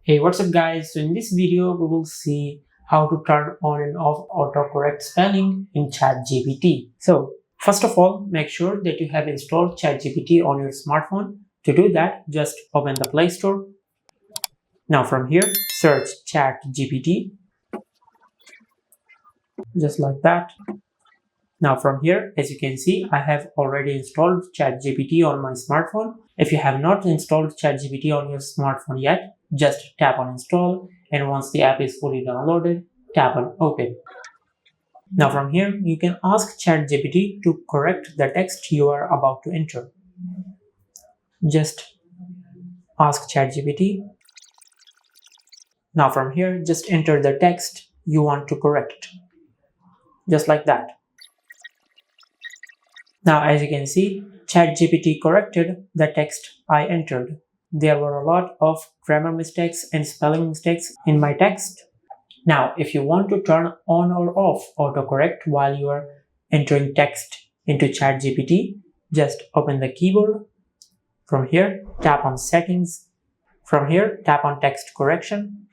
Hey, what's up guys? So in this video, we will see how to turn on and off autocorrect spelling in ChatGPT. So first of all, make sure that you have installed ChatGPT on your smartphone. To do that, just open the Play Store. Now from here, search ChatGPT, just like that. Now from here, as you can see, I have already installed ChatGPT on my smartphone. If you have not installed ChatGPT on your smartphone yet, just tap on install, and once the app is fully downloaded, tap on open. Now from here, you can ask ChatGPT to correct the text you are about to enter. Just ask ChatGPT. Now from here, just enter the text you want to correct. Just like that. Now as you can see, ChatGPT corrected the text I entered. There were a lot of grammar mistakes and spelling mistakes in my text. Now if you want to turn on or off autocorrect while you are entering text into ChatGPT, just open the keyboard. From here, tap on settings. From here, tap on text correction.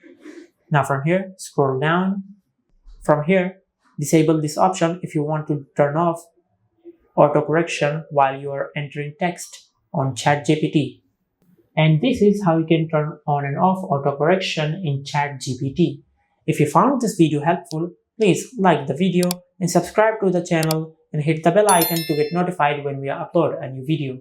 Now from here, scroll down. From here, disable this option if you want to turn off autocorrection while you are entering text on ChatGPT. And this is how you can turn on and off autocorrection in ChatGPT. If you found this video helpful, please like the video and subscribe to the channel and hit the bell icon to get notified when we upload a new video.